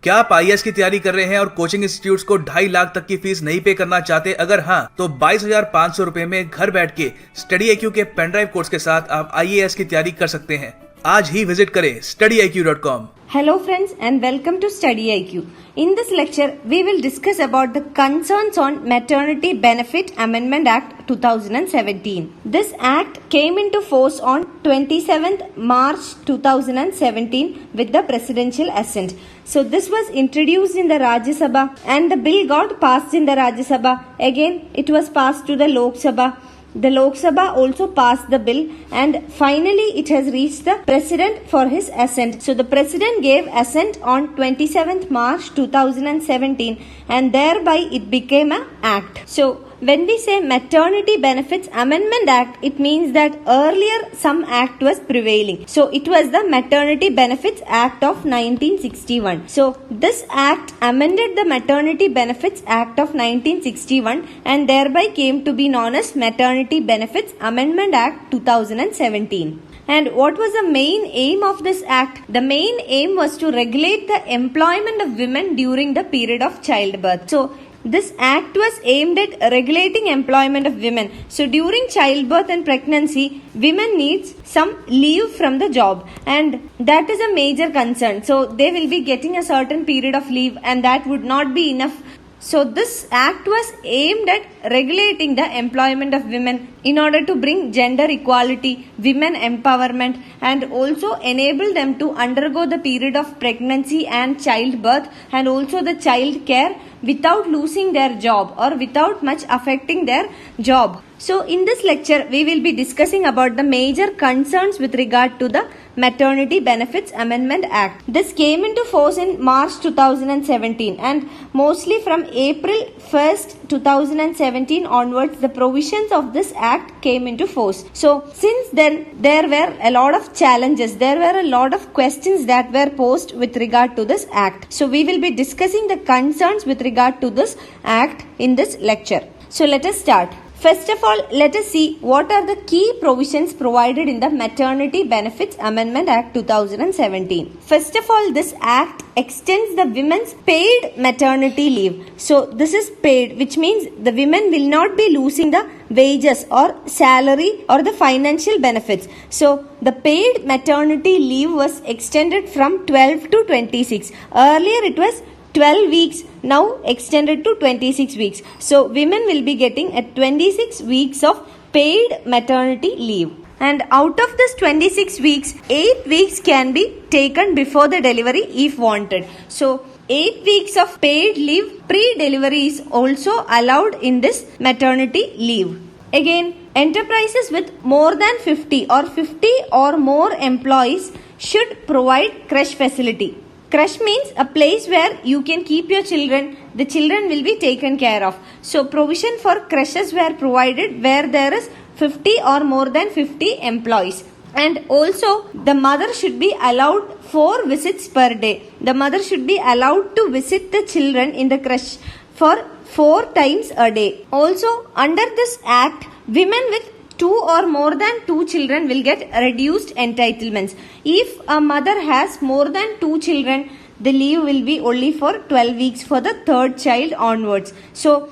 क्या आप IAS की तैयारी कर रहे हैं और कोचिंग इंस्टीट्यूट्स को 2.5 लाख तक की फीस नहीं पे करना चाहते? अगर हाँ, तो 22,500 रुपए में घर बैठ के StudyIQ के पेनड्राइव कोर्स के साथ आप IAS की तैयारी कर सकते हैं। आज ही विजिट करें studyIQ.com। Hello friends and welcome to StudyIQ. In this lecture, we will discuss about the concerns on Maternity Benefit Amendment Act 2017. This act came into force on 27th March 2017 with the presidential assent. So this was introduced in the Rajya Sabha and the bill got passed in the Rajya Sabha. Again, it was passed to the Lok Sabha. The Lok Sabha also passed the bill and finally it has reached the President for his assent. So the President gave assent on 27th March 2017 and thereby it became an act. So when we say Maternity Benefits Amendment Act, it means that earlier some act was prevailing. So it was the Maternity Benefits Act of 1961. So this act amended the Maternity Benefits Act of 1961 and thereby came to be known as Maternity Benefits Amendment Act 2017. And what was the main aim of this act? The main aim was to regulate the employment of women during the period of childbirth. So this act was aimed at regulating employment of women. So during childbirth and pregnancy, women needs some leave from the job and that is a major concern. So they will be getting a certain period of leave and that would not be enough. So this act was aimed at regulating the employment of women in order to bring gender equality, women empowerment and also enable them to undergo the period of pregnancy and childbirth and also the child care without losing their job or without much affecting their job. So in this lecture, we will be discussing about the major concerns with regard to the Maternity Benefits Amendment Act. This came into force in March 2017 and mostly from April 1st, 2017 onwards, the provisions of this act came into force. So since then, there were a lot of challenges, there were a lot of questions that were posed with regard to this act. So we will be discussing the concerns with regard to this act in this lecture. So let us start. First of all, let us see what are the key provisions provided in the Maternity Benefits Amendment Act 2017. First of all, this act extends the women's paid maternity leave. So this is paid, which means the women will not be losing the wages or salary or the financial benefits. So the paid maternity leave was extended from 12 to 26. Earlier it was 12 weeks, now extended to 26 weeks. So women will be getting a 26 weeks of paid maternity leave. And out of this 26 weeks, 8 weeks can be taken before the delivery if wanted. So 8 weeks of paid leave pre-delivery is also allowed in this maternity leave. Again, enterprises with more than 50 or more employees should provide creche facility. Creche means a place where you can keep your children. The children will be taken care of. So provision for creches were provided where there is 50 or more than 50 employees. And also the mother should be allowed 4 visits per day. The mother should be allowed to visit the children in the creche for 4 times a day. Also under this act, women with 2 or more than 2 children will get reduced entitlements. If a mother has more than 2 children, the leave will be only for 12 weeks for the third child onwards. So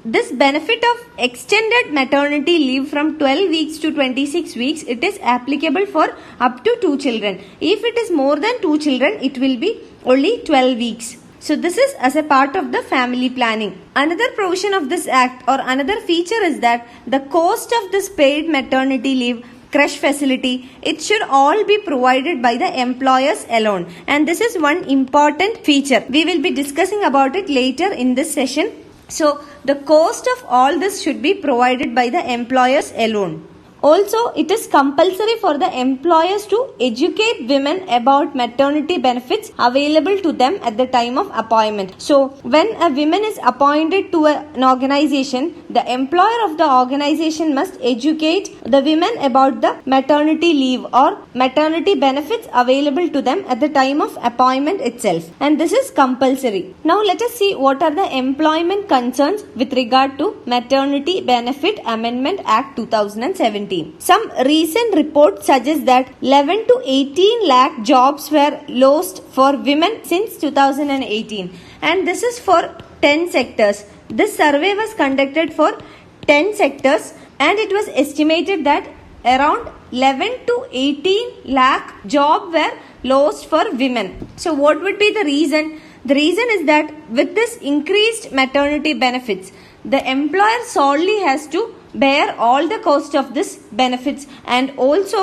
this benefit of extended maternity leave from 12 weeks to 26 weeks, it is applicable for up to 2 children. If it is more than 2 children, it will be only 12 weeks. So this is as a part of the family planning. Another provision of this act or another feature is that the cost of this paid maternity leave, creche facility, it should all be provided by the employers alone. And this is one important feature. We will be discussing about it later in this session. So the cost of all this should be provided by the employers alone. Also, it is compulsory for the employers to educate women about maternity benefits available to them at the time of appointment. So, when a woman is appointed to an organization, the employer of the organization must educate the women about the maternity leave or maternity benefits available to them at the time of appointment itself. And this is compulsory. Now, let us see what are the employment concerns with regard to Maternity Benefit Amendment Act 2017. 2017. Some recent reports suggest that 11 to 18 lakh jobs were lost for women since 2018, and this is for 10 sectors. This survey was conducted for 10 sectors, and it was estimated that around 11 to 18 lakh jobs were lost for women. So what would be the reason? The reason is that with this increased maternity benefits, the employer solely has to bear all the cost of this benefits, and also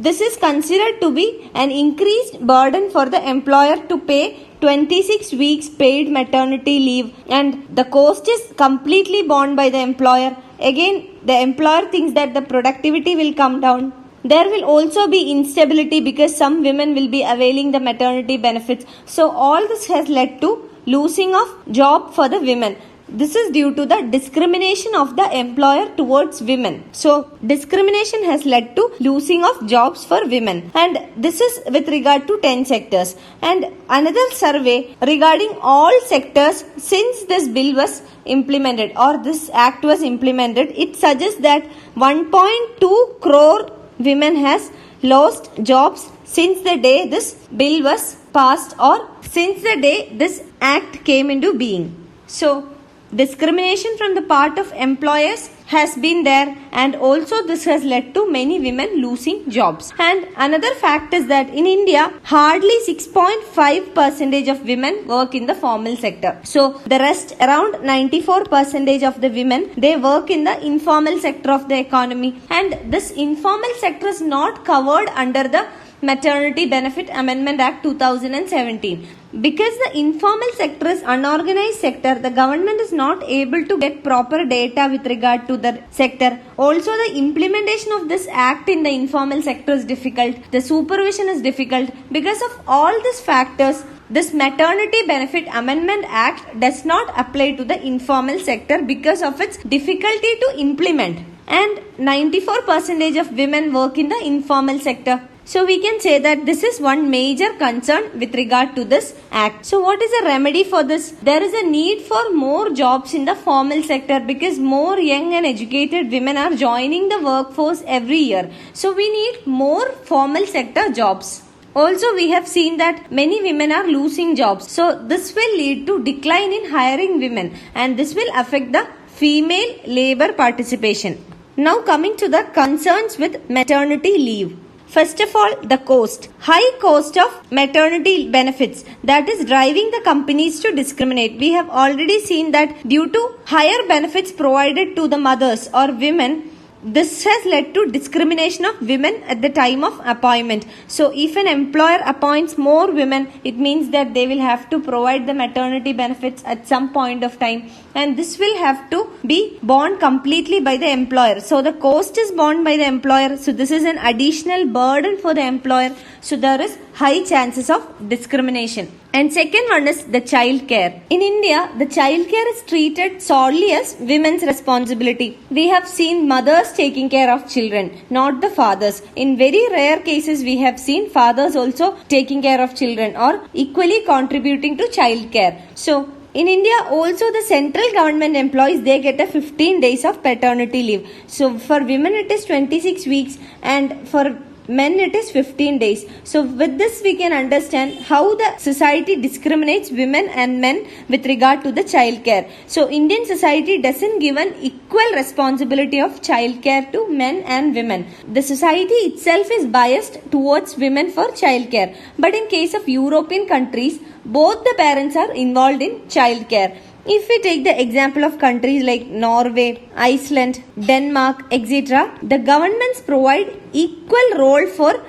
this is considered to be an increased burden for the employer to pay 26 weeks paid maternity leave, and the cost is completely borne by the employer. Again, the employer thinks that the productivity will come down. There will also be instability because some women will be availing the maternity benefits. So all this has led to losing of job for the women. This is due to the discrimination of the employer towards women. So discrimination has led to losing of jobs for women, and this is with regard to 10 sectors. And another survey regarding all sectors since this bill was implemented or this act was implemented, it suggests that 1.2 crore women has lost jobs since the day this bill was passed or since the day this act came into being. So discrimination from the part of employers has been there, and also this has led to many women losing jobs. And another fact is that in India, hardly 6.5% of women work in the formal sector. So the rest, around 94% of the women, they work in the informal sector of the economy, and this informal sector is not covered under the Maternity Benefit Amendment Act 2017. Because the informal sector is unorganized sector, the government is not able to get proper data with regard to the sector. Also, the implementation of this act in the informal sector is difficult. The supervision is difficult. Because of all these factors, this Maternity Benefit Amendment Act does not apply to the informal sector because of its difficulty to implement. And 94% of women work in the informal sector. So we can say that this is one major concern with regard to this act. So what is the remedy for this? There is a need for more jobs in the formal sector because more young and educated women are joining the workforce every year. So we need more formal sector jobs. Also, we have seen that many women are losing jobs. So this will lead to decline in hiring women, and this will affect the female labor participation. Now coming to the concerns with maternity leave. First of all, the cost. High cost of maternity benefits, that is driving the companies to discriminate. We have already seen that due to higher benefits provided to the mothers or women, this has led to discrimination of women at the time of appointment. So if an employer appoints more women, it means that they will have to provide the maternity benefits at some point of time, and this will have to be borne completely by the employer. So the cost is borne by the employer. So this is an additional burden for the employer. So there is high chances of discrimination. And second one is the child care. In India, the child care is treated solely as women's responsibility. We have seen mothers taking care of children, not the fathers. In very rare cases, we have seen fathers also taking care of children or equally contributing to child care. So in India, also the central government employees, they get a 15 days of paternity leave. So for women it is 26 weeks, and for men it is 15 days. So with this we can understand how the society discriminates women and men with regard to the child care. So Indian society doesn't give an equal responsibility of child care to men and women. The society itself is biased towards women for child care. But in case of European countries, both the parents are involved in child care. If we take the example of countries like Norway, Iceland, Denmark, etc., the governments provide equal role for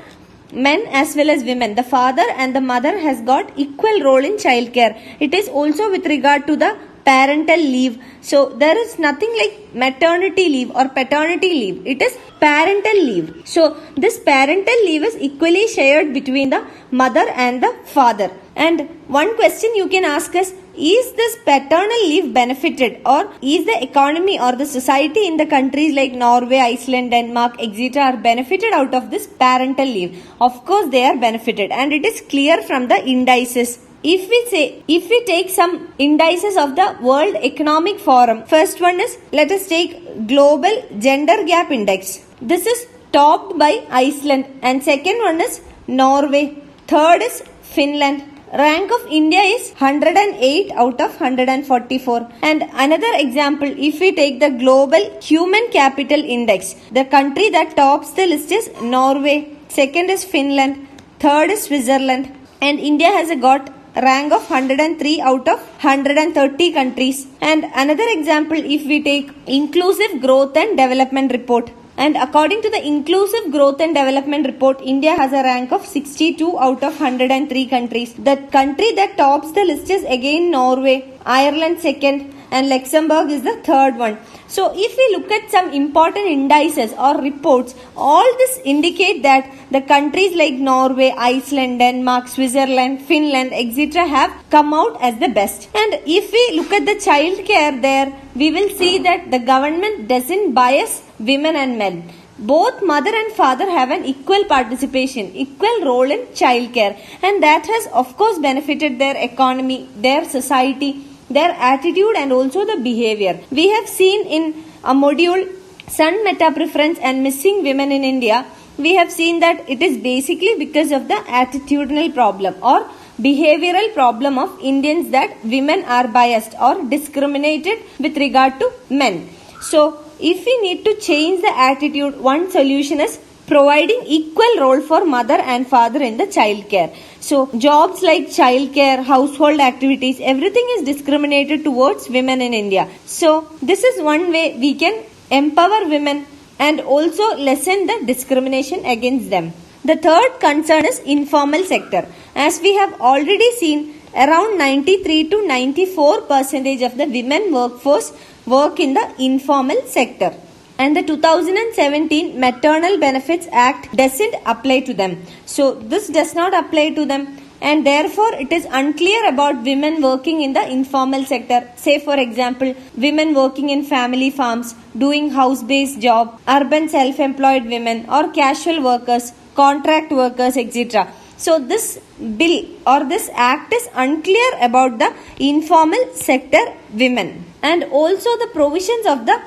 men as well as women. The father and the mother has got equal role in child care. It is also with regard to the parental leave. So there is nothing like maternity leave or paternity leave. It is parental leave. So this parental leave is equally shared between the mother and the father. And one question you can ask is this paternal leave benefited, or is the economy or the society in the countries like Norway, Iceland, Denmark, etc. are benefited out of this parental leave? Of course they are benefited, and it is clear from the indices. If we take some indices of the World Economic Forum, first one is, let us take Global Gender Gap Index. This is topped by Iceland, and second one is Norway. Third is Finland. Rank of India is 108 out of 144. And another example, if we take the global human capital index, the country that tops the list is Norway, second is Finland, third is Switzerland, and India has got rank of 103 out of 130 countries. And another example, if we take inclusive growth and development report, and according to the inclusive growth and development report, India has a rank of 62 out of 103 countries. The country that tops the list is again Norway, Ireland second, and Luxembourg is the third one. So if we look at some important indices or reports, all this indicate that the countries like Norway, Iceland, Denmark, Switzerland, Finland, etc. have come out as the best. And if we look at the child care there, we will see that the government doesn't bias women and men. Both mother and father have an equal participation, equal role in child care, and that has of course benefited their economy, their society, their attitude, and also the behavior. We have seen in a module, Sun Meta Preference and Missing Women in India, we have seen that it is basically because of the attitudinal problem or behavioral problem of Indians, that women are biased or discriminated with regard to men. So if we need to change the attitude, one solution is providing equal role for mother and father in the child care. So jobs like child care, household activities, everything is discriminated towards women in India. So this is one way we can empower women and also lessen the discrimination against them. The third concern is informal sector. As we have already seen, around 93 to 94% of the women workforce work in the informal sector. And the 2017 Maternal Benefits Act doesn't apply to them. So this does not apply to them, and therefore it is unclear about women working in the informal sector. Say for example, women working in family farms, doing house-based job, urban self-employed women, or casual workers, contract workers, etc. So this bill or this act is unclear about the informal sector women. And also the provisions of the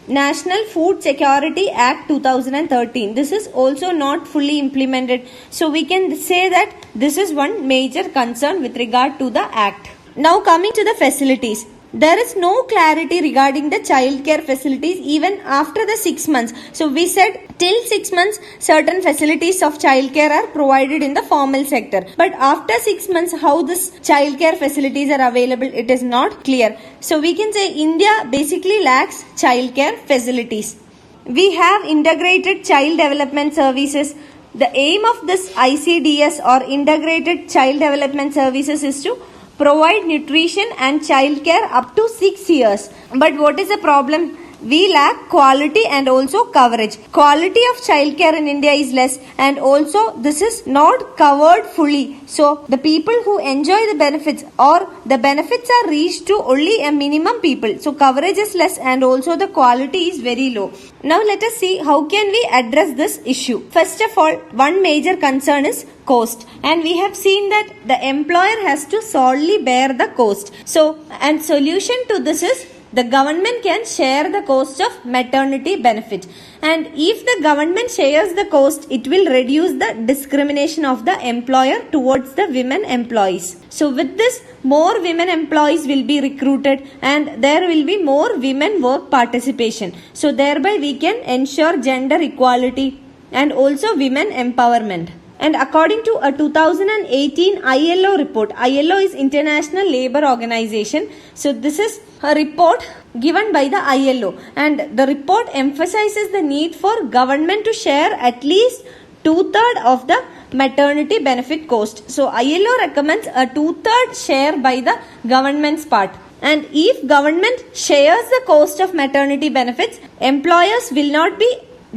National Food Security Act 2013. This is also not fully implemented. So we can say that this is one major concern with regard to the act. Now coming to the facilities. There is no clarity regarding the child care facilities even after the 6 months. So we said till 6 months certain facilities of child care are provided in the formal sector. But after 6 months how this child care facilities are available, it is not clear. So we can say India basically lacks child care facilities. We have integrated child development services. The aim of this ICDS or integrated child development services is to provide nutrition and child care up to 6 years. But what is the problem? We lack quality and also coverage. Quality of child care in India is less, and also this is not covered fully. So the people who enjoy the benefits or the benefits are reached to only a minimum people. So coverage is less and also the quality is very low. Now let us see how can we address this issue. First of all, one major concern is cost, and we have seen that the employer has to solely bear the cost. So, and solution to this is the government can share the cost of maternity benefit, and if the government shares the cost, it will reduce the discrimination of the employer towards the women employees. So with this, more women employees will be recruited and there will be more women work participation. So thereby we can ensure gender equality and also women empowerment. And according to a 2018 ILO report, ILO is International Labour Organization. So this is a report given by the ILO, and the report emphasizes the need for government to share at least 2/3 of the maternity benefit cost. So ILO recommends a 2/3 share by the government's part. And if government shares the cost of maternity benefits, employers will not be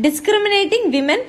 discriminating women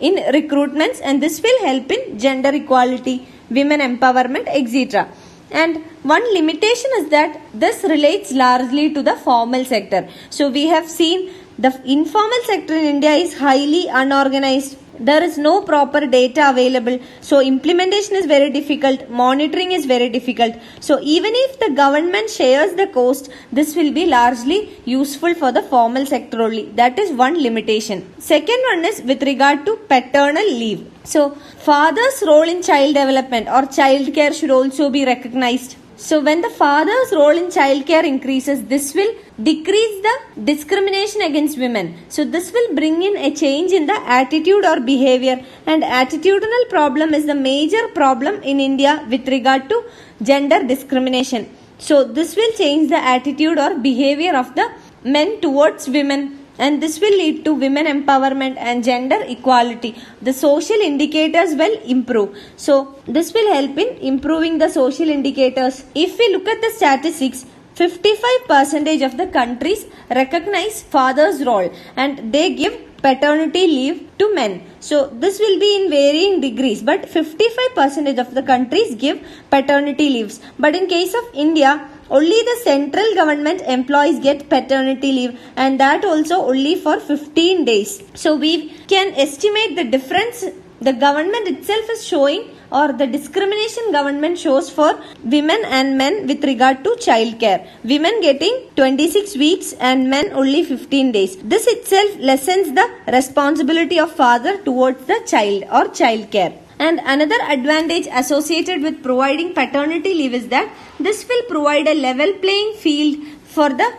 in recruitments, and this will help in gender equality, women empowerment, etc. And one limitation is that this relates largely to the formal sector. So we have seen the informal sector in India is highly unorganized, there is no proper data available, so implementation is very difficult, monitoring is very difficult. So even if the government shares the cost, this will be largely useful for the formal sector only. That is one limitation. Second one is with regard to paternal leave. So father's role in child development or child care should also be recognized. So when the father's role in childcare increases, this will decrease the discrimination against women. So this will bring in a change in the attitude or behavior, and attitudinal problem is the major problem in India with regard to gender discrimination. So this will change the attitude or behavior of the men towards women, and this will lead to women empowerment and gender equality. The social indicators will improve. So this will help in improving the social indicators. If we look at the statistics, 55% of the countries recognize father's role and they give paternity leave to men. So this will be in varying degrees, but 55% of the countries give paternity leaves. But in case of India, only the central government employees get paternity leave, and that also only for 15 days. So we can estimate the difference the government itself is showing, or the discrimination government shows for women and men with regard to child care. Women getting 26 weeks and men only 15 days. This itself lessens the responsibility of father towards the child or child care. And another advantage associated with providing paternity leave is that this will provide a level playing field for the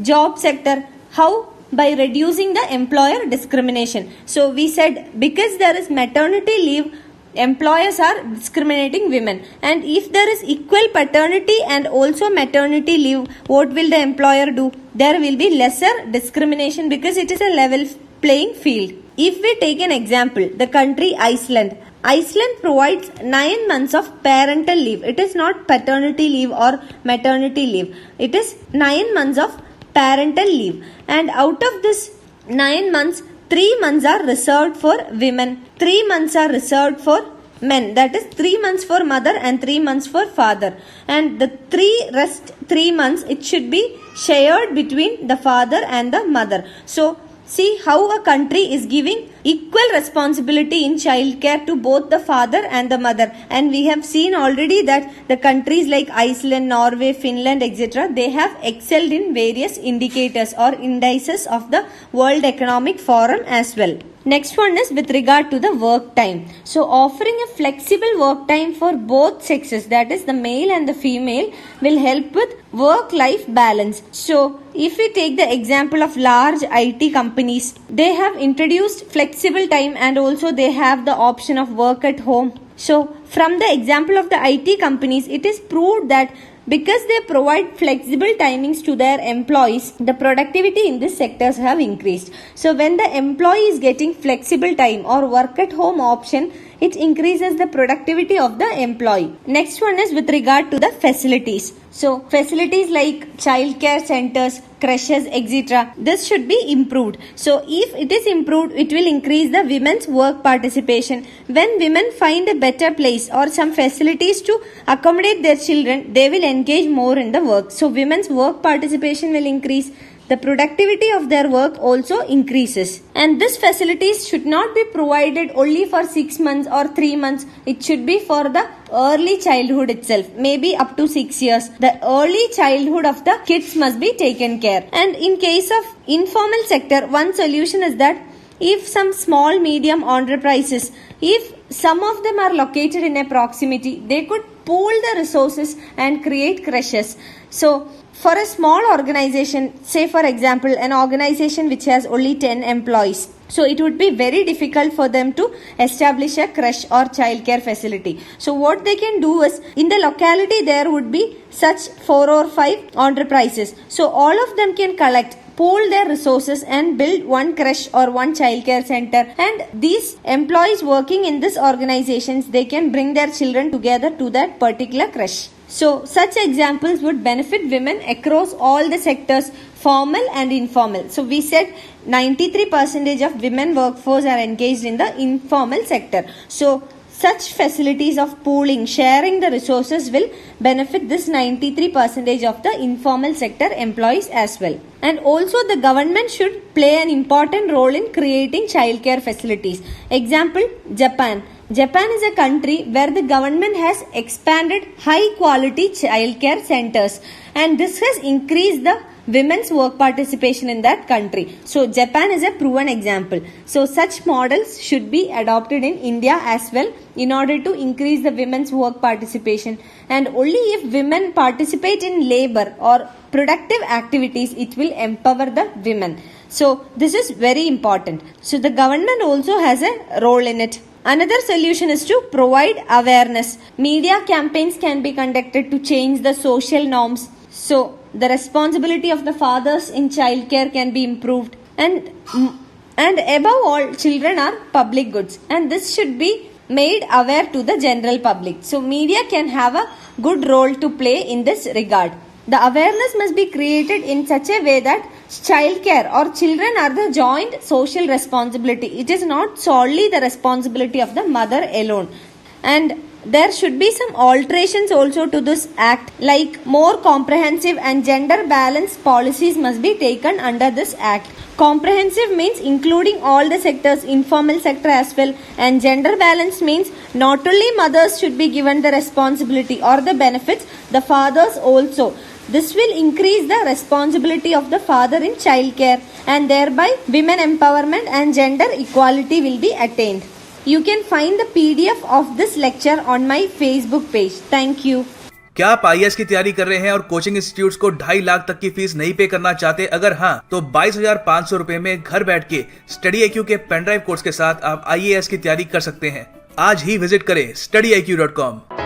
job sector. How? By reducing the employer discrimination. So we said because there is maternity leave, employers are discriminating women, and if there is equal paternity and also maternity leave, what will the employer do? There will be lesser discrimination because it is a level playing field. If we take an example, the country Iceland provides 9 months of parental leave. It is not paternity leave or maternity leave. It is 9 months of parental leave. And out of this 9 months, 3 months are reserved for women. 3 months are reserved for men. That is 3 months for mother and 3 months for father. And the rest 3 months, it should be shared between the father and the mother. So see how a country is giving equal responsibility in child care to both the father and the mother. And we have seen already that the countries like Iceland, Norway, Finland, etc., they have excelled in various indicators or indices of the World Economic Forum as well. Next one is with regard to the work time. So offering a flexible work time for both sexes, that is the male and the female, will help with work-life balance. So if we take the example of large IT companies, they have introduced flexible time and also they have the option of work at home. So from the example of the IT companies, it is proved that because they provide flexible timings to their employees, the productivity in these sectors have increased. So when the employee is getting flexible time or work at home option, it increases the productivity of the employee. Next one is with regard to the facilities. So facilities like child care centers, creches, etc., this should be improved. So if it is improved, it will increase the women's work participation. When women find a better place or some facilities to accommodate their children, they will engage more in the work. So women's work participation will increase. The productivity of their work also increases. And this facilities should not be provided only for 6 months or 3 months. It should be for the early childhood itself, maybe up to 6 years. The early childhood of the kids must be taken care. And in case of informal sector, one solution is that if some small medium enterprises, if some of them are located in a proximity, they could pool the resources and create creches. So for a small organization, say for example an organization which has only 10 employees, so it would be very difficult for them to establish a creche or childcare facility. So what they can do is, in the locality there would be such 4 or 5 enterprises. So all of them can pool their resources and build one creche or one childcare center, and these employees working in these organizations, they can bring their children together to that particular creche. So such examples would benefit women across all the sectors, formal and informal. So we said 93% of women workforce are engaged in the informal sector. So Such facilities of pooling, sharing the resources will benefit this 93% of the informal sector employees as well. And also the government should play an important role in creating childcare facilities. Example, Japan. Japan is a country where the government has expanded high quality childcare centers, and this has increased the women's work participation in that country. So Japan is a proven example. So such models should be adopted in India as well in order to increase the women's work participation. And only if women participate in labor or productive activities, it will empower the women. So this is very important. So the government also has a role in it. Another solution is to provide awareness. Media campaigns can be conducted to change the social norms. So the responsibility of the fathers in childcare can be improved. And above all, children are public goods, and this should be made aware to the general public. So media can have a good role to play in this regard. The awareness must be created in such a way that childcare or children are the joint social responsibility. It is not solely the responsibility of the mother alone. And there should be some alterations also to this act, like more comprehensive and gender balanced policies must be taken under this act. Comprehensive means including all the sectors, informal sector as well, and gender balance means not only mothers should be given the responsibility or the benefits, the fathers also. This will increase the responsibility of the father in childcare, and thereby women empowerment and gender equality will be attained. You can find the PDF of this lecture on my Facebook page. Thank you. क्या आप IAS की तैयारी कर रहे हैं और coaching institutes को 2.5 लाख तक की फीस नहीं पे करना चाहते? अगर हाँ, तो 22,500 रुपए में घर बैठ के StudyIQ के पेन ड्राइव कोर्स के साथ आप IAS की तैयारी कर सकते हैं। आज ही विजिट करें studyiq.com।